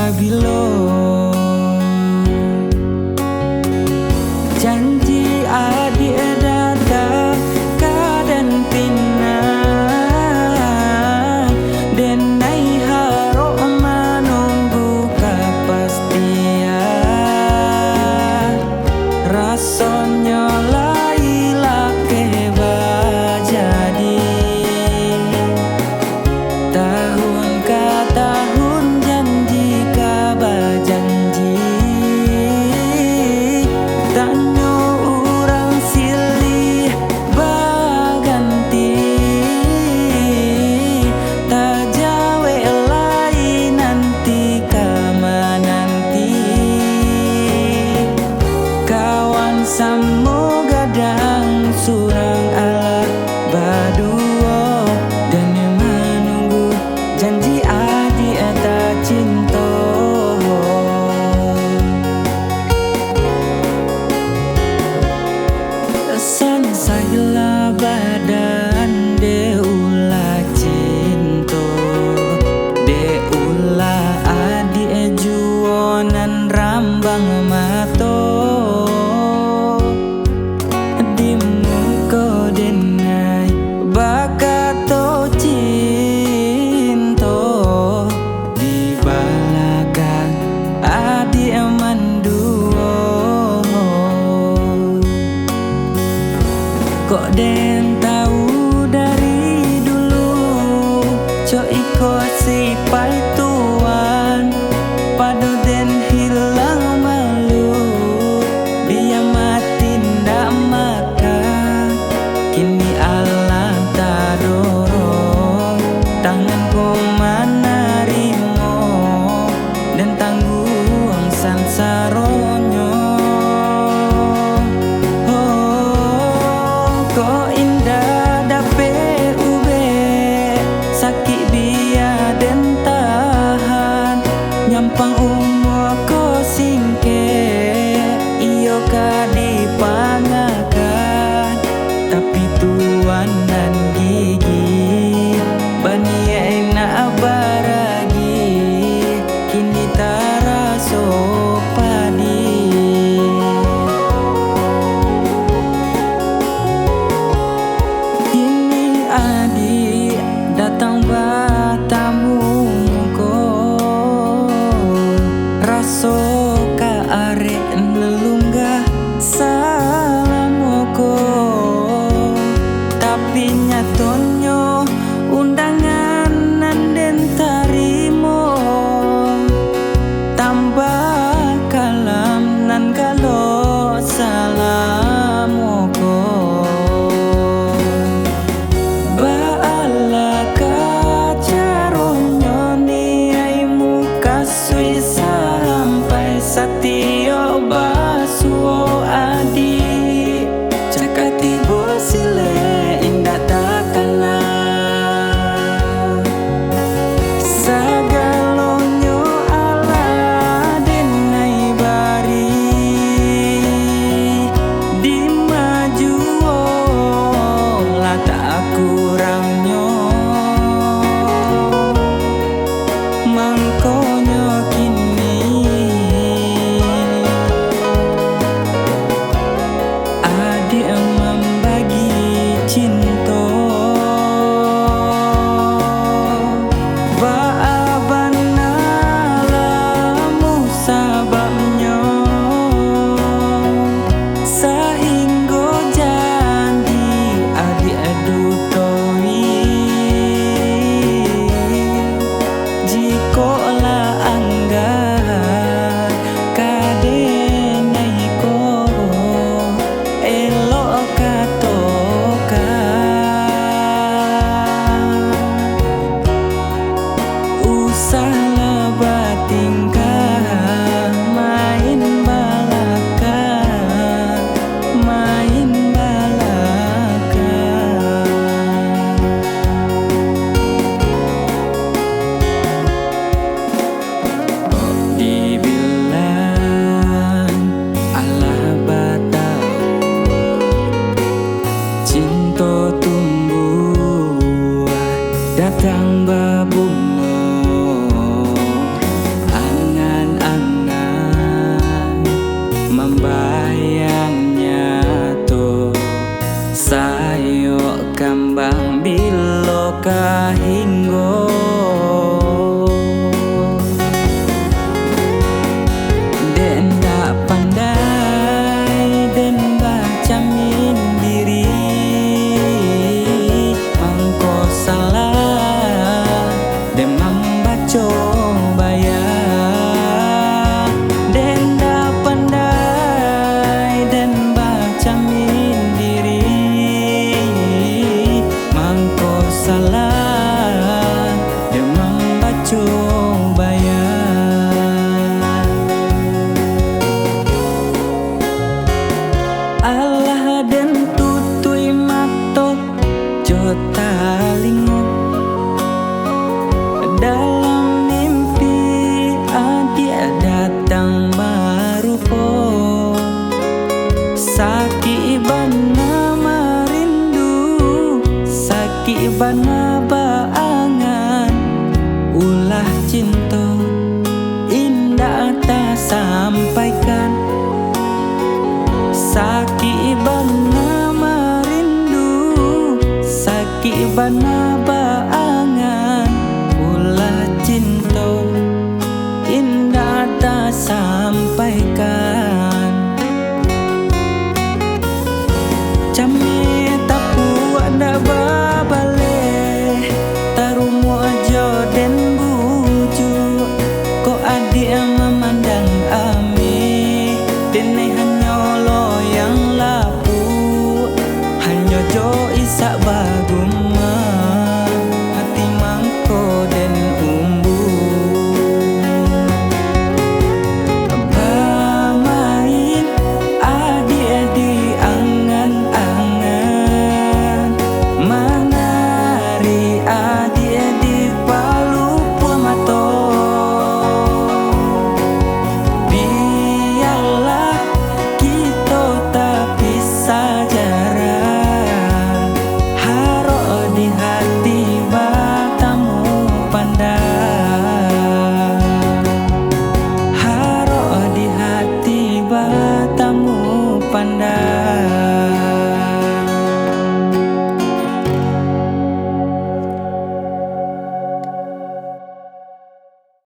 Babylon. Janji adik datang kadan pinang, dan nai harok menunggu kepastian. Rasanya lailah keba jadi tahun ke tahun, janji kaba janji. Tanya orang silih baganti, tak jawe lain nanti kama nanti. Kawan samo gadang surang ala baduo, dan yang menunggu janji adik tak cinta. San sayla badan de ulah cinta, de ulah adik juonan rambang mato. Di muka denai bakato cinta, di balakan adik manduo. Kok den tahu dari dulu, cok ikut si pai tuan, pada den hilang malu. Dia mati ndak makan, kini Allah tak dorong. Tanganku menerima dan tanggung sansaronyo. Kok indah dape ube, sakit biar dan tahan. Nyampang umur ko singke, iyo ka dipangakan. Tapi tuan dan gigi bani enak baragi, kini taraso padi. Adik datang bertamu ko, bana baangan ulah cinta indah tak sampaikan. Sakit bana merindu, sakit bana baangan ulah cinta indah tak sampaikan. Cami tak puak dak babale tarumu aja den bujuk ko adik